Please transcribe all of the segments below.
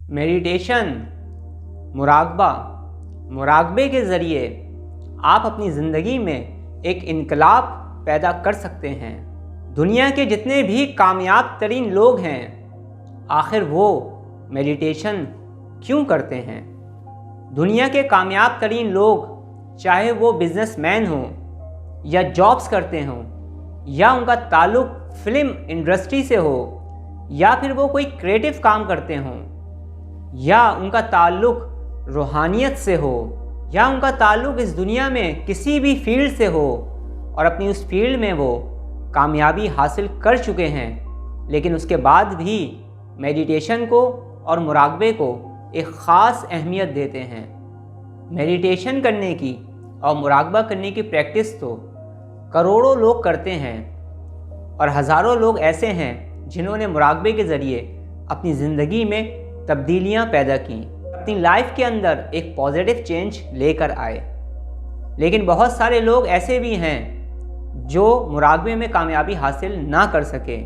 Meditation, मुराकबे के ज़रिए आप अपनी ज़िंदगी में एक इनकलाब पैदा कर सकते हैं। दुनिया के जितने भी कामयाब तरीन लोग हैं, आखिर वो मेडिटेशन क्यों करते हैं? दुनिया के कामयाब तरीन लोग, चाहे वो बिजनेसमैन हों या जॉब्स करते हों, या उनका ताल्लुक़ फिल्म इंडस्ट्री से हो, या फिर वो कोई क्रिएटिव काम करते हों, या उनका ताल्लुक़ रूहानियत से हो, या उनका ताल्लुक़ इस दुनिया में किसी भी फील्ड से हो और अपनी उस फील्ड में वो कामयाबी हासिल कर चुके हैं, लेकिन उसके बाद भी मेडिटेशन को और मुराकबे को एक ख़ास अहमियत देते हैं। मेडिटेशन करने की और मुराकबा करने की प्रैक्टिस तो करोड़ों लोग करते हैं और हज़ारों लोग ऐसे हैं जिन्होंने मुराकबे के ज़रिए अपनी ज़िंदगी में तब्दीलियां पैदा की, अपनी लाइफ के अंदर एक पॉजिटिव चेंज लेकर आए। लेकिन बहुत सारे लोग ऐसे भी हैं जो मुराकबे में कामयाबी हासिल ना कर सके,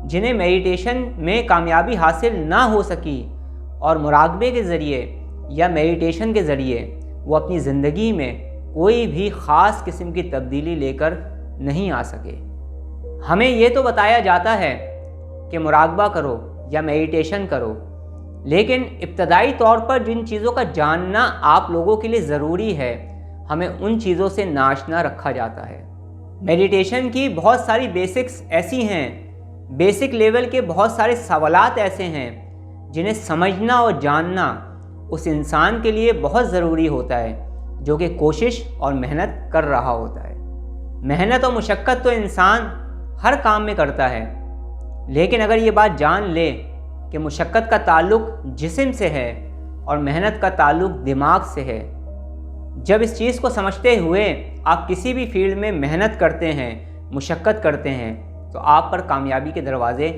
जिन्हें मेडिटेशन में कामयाबी हासिल ना हो सकी और मुराकबे के ज़रिए या मेडिटेशन के ज़रिए वो अपनी ज़िंदगी में कोई भी ख़ास किस्म की तब्दीली लेकर नहीं आ सके। हमें ये तो बताया जाता है कि मुराकबा करो या मेडिटेशन करो, लेकिन इब्तदाई तौर पर जिन चीज़ों का जानना आप लोगों के लिए ज़रूरी है, हमें उन चीज़ों से नाआशना रखा जाता है। मेडिटेशन की बहुत सारी बेसिक्स ऐसी हैं, बेसिक लेवल के बहुत सारे सवालात ऐसे हैं जिन्हें समझना और जानना उस इंसान के लिए बहुत ज़रूरी होता है जो कि कोशिश और मेहनत कर रहा होता है। मेहनत और मुशक्क़त तो इंसान हर काम में करता है, लेकिन अगर ये बात जान ले कि मुशक्क़त का ताल्लुक़ जिस्म से है और मेहनत का ताल्लुक़ दिमाग से है, जब इस चीज़ को समझते हुए आप किसी भी फील्ड में मेहनत करते हैं, मुशक्क़त करते हैं, तो आप पर कामयाबी के दरवाज़े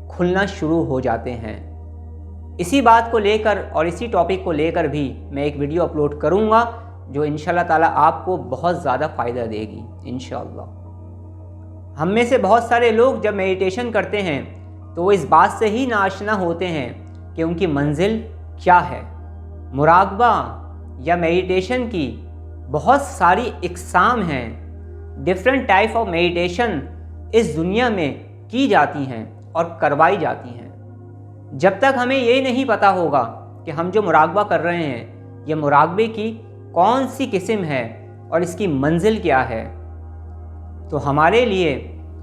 खुलना शुरू हो जाते हैं। इसी बात को लेकर और इसी टॉपिक को लेकर भी मैं एक वीडियो अपलोड करूँगा जो इंशाअल्लाह ताला आपको बहुत ज़्यादा फ़ायदा देगी इंशाअल्लाह। हम में से बहुत सारे लोग जब मेडिटेशन करते हैं तो वो इस बात से ही नाआशना होते हैं कि उनकी मंजिल क्या है। मुराकबा या मेडिटेशन की बहुत सारी इक़साम हैं, डिफरेंट टाइप ऑफ मेडिटेशन इस दुनिया में की जाती हैं और करवाई जाती हैं। जब तक हमें ये नहीं पता होगा कि हम जो मुराकबा कर रहे हैं ये मुराकबे की कौन सी किस्म है और इसकी मंजिल क्या है, तो हमारे लिए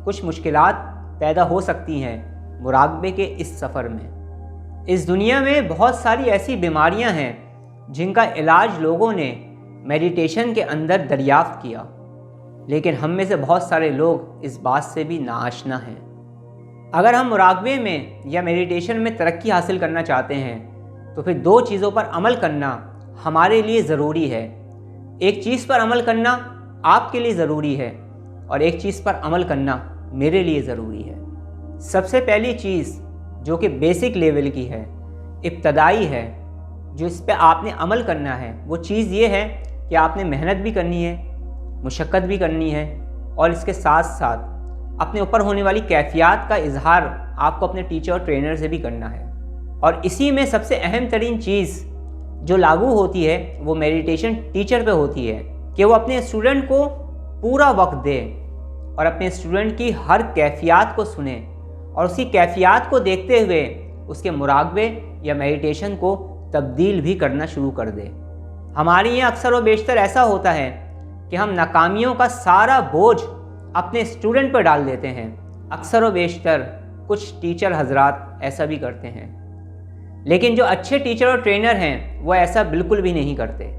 कुछ मुश्किलात पैदा हो सकती हैं मुराकबे के इस सफ़र में। इस दुनिया में बहुत सारी ऐसी बीमारियां हैं जिनका इलाज लोगों ने मेडिटेशन के अंदर दरियाफ़्त किया, लेकिन हम में से बहुत सारे लोग इस बात से भी नाआशना हैं। अगर हम मुराकबे में या मेडिटेशन में तरक्की हासिल करना चाहते हैं तो फिर दो चीज़ों पर अमल करना हमारे लिए ज़रूरी है। एक चीज़ पर अमल करना आपके लिए ज़रूरी है और एक चीज़ पर अमल करना मेरे लिए ज़रूरी है। सबसे पहली चीज़ जो कि बेसिक लेवल की है, इब्तदाई है, जो इस पे आपने अमल करना है, वो चीज़ ये है कि आपने मेहनत भी करनी है, मुशक्क़त भी करनी है और इसके साथ साथ अपने ऊपर होने वाली कैफियत का इजहार आपको अपने टीचर और ट्रेनर से भी करना है। और इसी में सबसे अहम तरीन चीज़ जो लागू होती है वो मेडिटेशन टीचर पे होती है कि वो अपने स्टूडेंट को पूरा वक्त दे और अपने स्टूडेंट की हर कैफियत को सुने और उसी कैफियत को देखते हुए उसके मुराकबे या मेडिटेशन को तब्दील भी करना शुरू कर दे। हमारे यहाँ अक्सर व बेशतर ऐसा होता है कि हम नाकामियों का सारा बोझ अपने स्टूडेंट पर डाल देते हैं। अक्सर व बेशतर कुछ टीचर हजरात ऐसा भी करते हैं, लेकिन जो अच्छे टीचर और ट्रेनर हैं वो ऐसा बिल्कुल भी नहीं करते।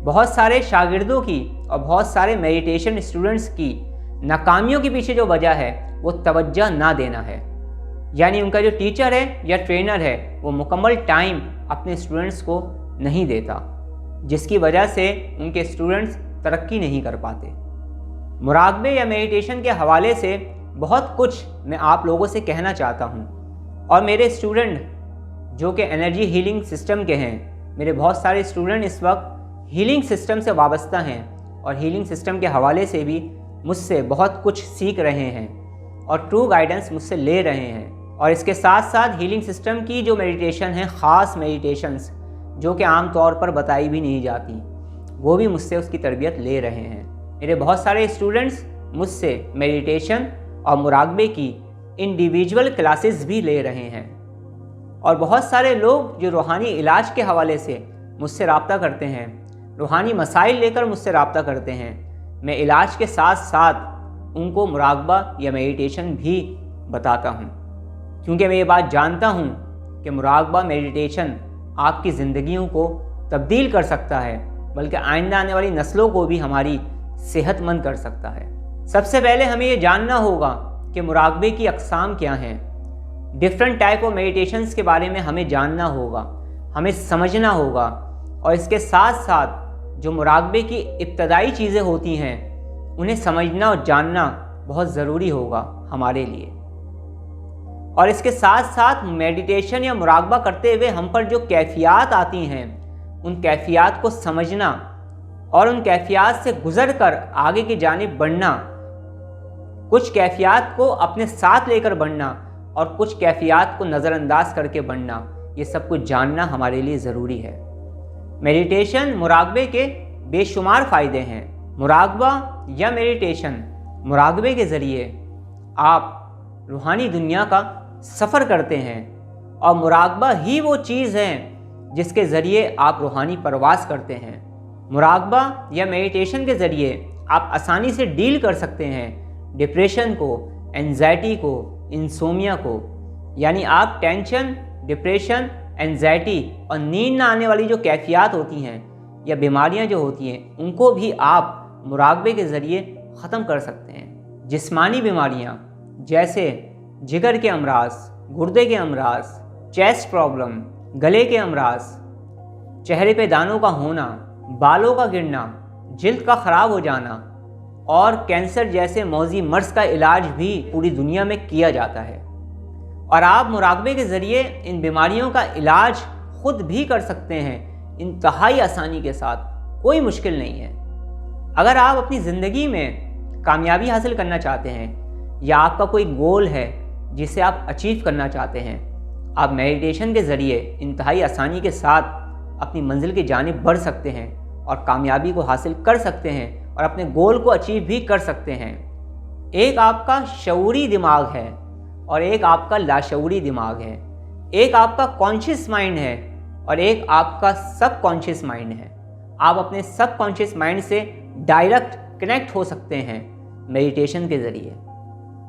बहुत सारे शागिर्दों की और बहुत सारे मेडिटेशन स्टूडेंट्स की नाकामियों के पीछे जो वजह है वो तवज्जो ना देना है, यानी उनका जो टीचर है या ट्रेनर है वो मुकम्मल टाइम अपने स्टूडेंट्स को नहीं देता, जिसकी वजह से उनके स्टूडेंट्स तरक्की नहीं कर पाते। मुराकबे या मेडिटेशन के हवाले से बहुत कुछ मैं आप लोगों से कहना चाहता हूँ और मेरे स्टूडेंट जो कि एनर्जी हीलिंग सिस्टम के हैं, मेरे बहुत सारे स्टूडेंट इस वक्त हीलिंग सिस्टम से वाबस्ता हैं और हीलिंग सिस्टम के हवाले से भी मुझसे बहुत कुछ सीख रहे हैं और ट्रू गाइडेंस मुझसे ले रहे हैं। اور اس کے ساتھ ساتھ ہیلنگ سسٹم کی جو میڈیٹیشن ہیں، خاص میڈیٹیشنز جو کہ عام طور پر بتائی بھی نہیں جاتی، وہ بھی مجھ سے اس کی تربیت لے رہے ہیں۔ میرے بہت سارے اسٹوڈنٹس مجھ سے میڈیٹیشن اور مراقبے کی انڈیویجول کلاسز بھی لے رہے ہیں، اور بہت سارے لوگ جو روحانی علاج کے حوالے سے مجھ سے رابطہ کرتے ہیں، روحانی مسائل لے کر مجھ سے رابطہ کرتے ہیں، میں علاج کے ساتھ ساتھ ان کو مراقبہ یا میڈیٹیشن بھی بتاتا ہوں، کیونکہ میں یہ بات جانتا ہوں کہ مراقبہ میڈیٹیشن آپ کی زندگیوں کو تبدیل کر سکتا ہے، بلکہ آئندہ آنے والی نسلوں کو بھی ہماری صحت مند کر سکتا ہے۔ سب سے پہلے ہمیں یہ جاننا ہوگا کہ مراقبے کی اقسام کیا ہیں۔ ڈفرینٹ ٹائپ آف میڈیٹیشنز کے بارے میں ہمیں جاننا ہوگا، ہمیں سمجھنا ہوگا، اور اس کے ساتھ ساتھ جو مراقبے کی ابتدائی چیزیں ہوتی ہیں انہیں سمجھنا اور جاننا بہت ضروری ہوگا ہمارے لیے۔ اور اس کے ساتھ ساتھ میڈیٹیشن یا مراقبہ کرتے ہوئے ہم پر جو کیفیات آتی ہیں، ان کیفیات کو سمجھنا اور ان کیفیات سے گزر کر آگے کی جانب بڑھنا، کچھ کیفیات کو اپنے ساتھ لے کر بڑھنا اور کچھ کیفیات کو نظر انداز کر کے بڑھنا، یہ سب کچھ جاننا ہمارے لیے ضروری ہے۔ میڈیٹیشن مراقبے کے بے شمار فائدے ہیں۔ مراقبہ یا میڈیٹیشن، مراقبے کے ذریعے آپ روحانی دنیا کا سفر کرتے ہیں، اور مراقبہ ہی وہ چیز ہے جس کے ذریعے آپ روحانی پرواز کرتے ہیں۔ مراقبہ یا میڈیٹیشن کے ذریعے آپ آسانی سے ڈیل کر سکتے ہیں ڈپریشن کو، انزائٹی کو، انسومیا کو، یعنی آپ ٹینشن، ڈپریشن، انزائٹی اور نیند نہ آنے والی جو کیفیات ہوتی ہیں یا بیماریاں جو ہوتی ہیں، ان کو بھی آپ مراقبے کے ذریعے ختم کر سکتے ہیں۔ جسمانی بیماریاں جیسے جگر کے امراض، گردے کے امراض، چیسٹ پرابلم، گلے کے امراض، چہرے پہ دانوں کا ہونا، بالوں کا گرنا، جلد کا خراب ہو جانا اور کینسر جیسے موذی مرض کا علاج بھی پوری دنیا میں کیا جاتا ہے، اور آپ مراقبے کے ذریعے ان بیماریوں کا علاج خود بھی کر سکتے ہیں انتہائی آسانی کے ساتھ، کوئی مشکل نہیں ہے۔ اگر آپ اپنی زندگی میں کامیابی حاصل کرنا چاہتے ہیں یا آپ کا کوئی گول ہے جسے آپ اچیو کرنا چاہتے ہیں، آپ میڈیٹیشن کے ذریعے انتہائی آسانی کے ساتھ اپنی منزل کی جانب بڑھ سکتے ہیں اور کامیابی کو حاصل کر سکتے ہیں اور اپنے گول کو اچیو بھی کر سکتے ہیں۔ ایک آپ کا شعوری دماغ ہے اور ایک آپ کا لاشعوری دماغ ہے، ایک آپ کا کانشیس مائنڈ ہے اور ایک آپ کا سب کانشیس مائنڈ ہے۔ آپ اپنے سب کانشیس مائنڈ سے ڈائریکٹ کنیکٹ ہو سکتے ہیں میڈیٹیشن کے ذریعے۔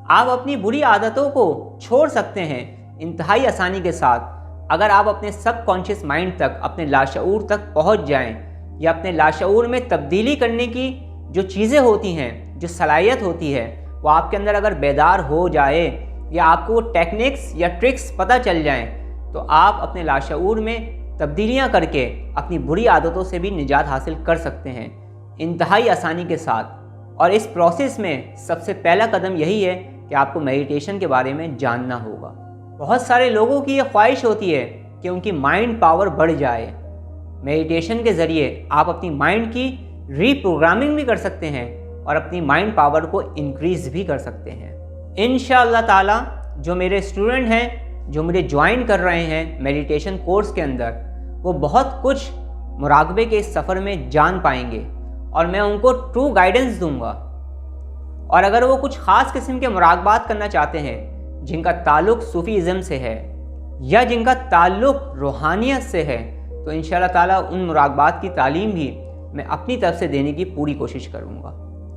آپ اپنی بری عادتوں کو چھوڑ سکتے ہیں انتہائی آسانی کے ساتھ اگر آپ اپنے سب کانشیس مائنڈ تک، اپنے لاشعور تک پہنچ جائیں، یا اپنے لاشعور میں تبدیلی کرنے کی جو چیزیں ہوتی ہیں، جو صلاحیت ہوتی ہے، وہ آپ کے اندر اگر بیدار ہو جائے یا آپ کو وہ ٹیکنکس یا ٹرکس پتہ چل جائیں، تو آپ اپنے لاشعور میں تبدیلیاں کر کے اپنی بری عادتوں سے بھی نجات حاصل کر سکتے ہیں انتہائی آسانی کے ساتھ۔ اور اس پروسیس میں سب سے پہلا قدم یہی ہے کہ آپ کو میڈیٹیشن کے بارے میں جاننا ہوگا۔ بہت سارے لوگوں کی یہ خواہش ہوتی ہے کہ ان کی مائنڈ پاور بڑھ جائے۔ میڈیٹیشن کے ذریعے آپ اپنی مائنڈ کی ری پروگرامنگ بھی کر سکتے ہیں اور اپنی مائنڈ پاور کو انکریز بھی کر سکتے ہیں۔ انشاءاللہ تعالی جو میرے اسٹوڈنٹ ہیں، جو مجھے جوائن کر رہے ہیں میڈیٹیشن کورس کے اندر، وہ بہت کچھ مراقبے کے اس سفر میں جان پائیں گے اور میں ان کو ٹرو گائیڈنس دوں گا۔ اور اگر وہ کچھ خاص قسم کے مراقبات کرنا چاہتے ہیں جن کا تعلق صوفیزم سے ہے یا جن کا تعلق روحانیت سے ہے، تو انشاءاللہ تعالیٰ ان مراقبات کی تعلیم بھی میں اپنی طرف سے دینے کی پوری کوشش کروں گا۔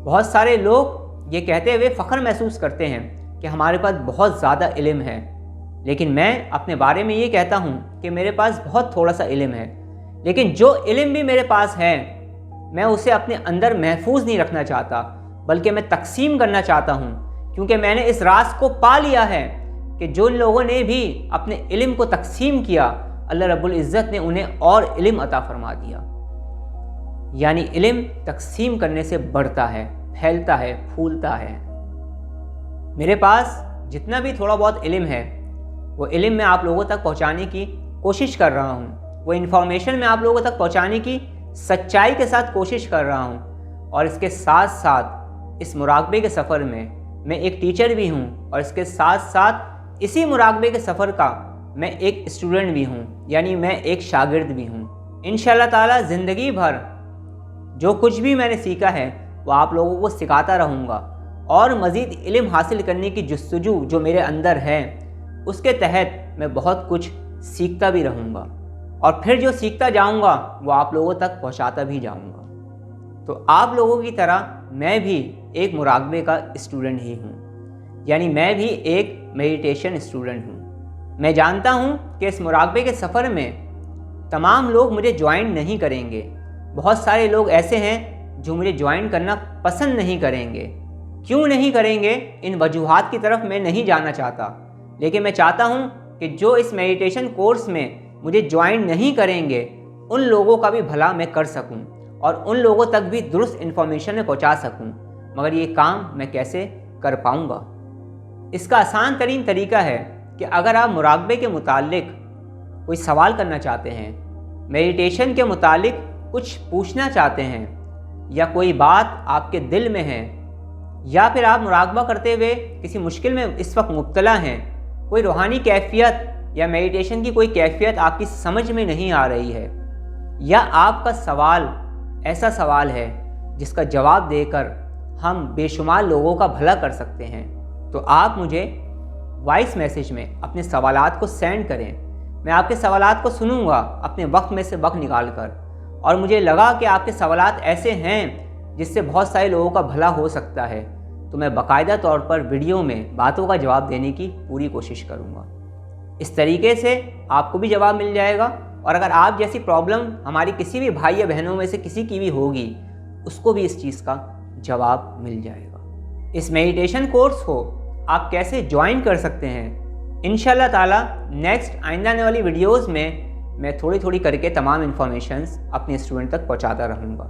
بہت سارے لوگ یہ کہتے ہوئے فخر محسوس کرتے ہیں کہ ہمارے پاس بہت زیادہ علم ہے، لیکن میں اپنے بارے میں یہ کہتا ہوں کہ میرے پاس بہت تھوڑا سا علم ہے، لیکن جو علم بھی میرے پاس ہے میں اسے اپنے اندر محفوظ نہیں رکھنا چاہتا، بلکہ میں تقسیم کرنا چاہتا ہوں، کیونکہ میں نے اس راز کو پا لیا ہے کہ جو لوگوں نے بھی اپنے علم کو تقسیم کیا، اللہ رب العزت نے انہیں اور علم عطا فرما دیا۔ یعنی علم تقسیم کرنے سے بڑھتا ہے، پھیلتا ہے، پھولتا ہے۔ میرے پاس جتنا بھی تھوڑا بہت علم ہے، وہ علم میں آپ لوگوں تک پہنچانے کی کوشش کر رہا ہوں، وہ انفارمیشن میں آپ لوگوں تک پہنچانے کی سچائی کے ساتھ کوشش کر رہا ہوں، اور اس کے ساتھ ساتھ اس مراقبے کے سفر میں میں ایک ٹیچر بھی ہوں، اور اس کے ساتھ ساتھ इसी मुराकबे के सफ़र का मैं एक स्टूडेंट भी हूँ, यानी मैं एक शागिर्द भी हूँ। इंशाअल्लाह ताला ज़िंदगी भर जो कुछ भी मैंने सीखा है वो आप लोगों को सिखाता रहूँगा, और मज़ीद इल्म हासिल करने की जुस्तजू जो मेरे अंदर है उसके तहत मैं बहुत कुछ सीखता भी रहूँगा, और फिर जो सीखता जाऊँगा वो आप लोगों तक पहुँचाता भी जाऊँगा। तो आप लोगों की तरह मैं भी एक मुराकबे का स्टूडेंट ही हूँ, यानी मैं भी एक मेडिटेशन स्टूडेंट हूँ। मैं जानता हूँ कि इस मुराकबे के सफ़र में तमाम लोग मुझे ज्वाइन नहीं करेंगे। बहुत सारे लोग ऐसे हैं जो मुझे ज्वाइन करना पसंद नहीं करेंगे। क्यों नहीं करेंगे, इन वजूहात की तरफ मैं नहीं जाना चाहता, लेकिन मैं चाहता हूँ कि जो इस मेडिटेशन कोर्स में मुझे ज्वाइन नहीं करेंगे उन लोगों का भी भला मैं कर सकूँ और उन लोगों तक भी दुरुस्त इन्फॉर्मेशन में पहुँचा सकूँ। मगर ये काम मैं कैसे कर पाऊँगा? इसका आसान तरीन तरीका है कि अगर आप मुराकबे के मुतालिक कोई सवाल करना चाहते हैं, मेडिटेशन के मुतालिक कुछ पूछना चाहते हैं, या कोई बात आपके दिल में है, या फिर आप मुराकबा करते हुए किसी मुश्किल में इस वक्त मुब्तला हैं, कोई रूहानी कैफियत या मेडिटेशन की कोई कैफियत आपकी समझ में नहीं आ रही है, या आपका सवाल ऐसा सवाल है जिसका जवाब देकर हम बेशुमार लोगों का भला कर सकते हैं, तो आप मुझे वॉइस मैसेज में अपने सवालात को सेंड करें। मैं आपके सवालात को सुनूंगा अपने वक्त में से वक्त निकाल कर, और मुझे लगा कि आपके सवालात ऐसे हैं जिससे बहुत सारे लोगों का भला हो सकता है, तो मैं बाकायदा तौर पर वीडियो में बातों का जवाब देने की पूरी कोशिश करूंगा। इस तरीके से आपको भी जवाब मिल जाएगा, और अगर आप जैसी प्रॉब्लम हमारी किसी भी भाई या बहनों में से किसी की भी होगी, उसको भी इस चीज़ का जवाब मिल जाएगा। इस मेडिटेशन कोर्स को आप कैसे ज्वाइन कर सकते हैं, इंशाअल्लाह ताला नेक्स्ट आइंदा आने वाली वीडियोस में मैं थोड़ी थोड़ी करके तमाम इन्फॉर्मेशंस अपने स्टूडेंट तक पहुंचाता रहूँगा।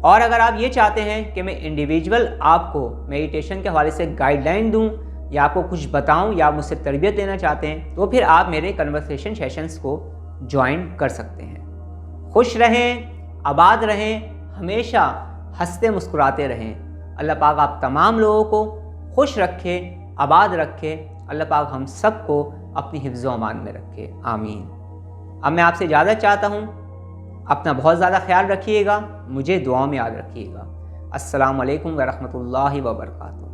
और अगर आप ये चाहते हैं कि मैं इंडिविजुअल आपको मेडिटेशन के हवाले से गाइडलाइन दूं, या आपको कुछ बताऊं, या आप मुझसे तरबियत देना चाहते हैं, तो फिर आप मेरे कन्वर्सेशन सेशंस को ज्वाइन कर सकते हैं। खुश रहें, आबाद रहें, हमेशा हंसते मुस्कुराते रहें। अल्लाह पाक आप तमाम लोगों को खुश रखे, आबाद रखे। अल्लाह पाक हम सबको अपनी हिफ्ज़ व अमान में रखे, आमीन। अब मैं आपसे इजाज़त चाहता हूँ। अपना बहुत ज़्यादा ख्याल रखिएगा, मुझे दुआओं में याद रखिएगा। अस्सलामु अलैकुम व रहमतुल्लाहि व बरकातुहू।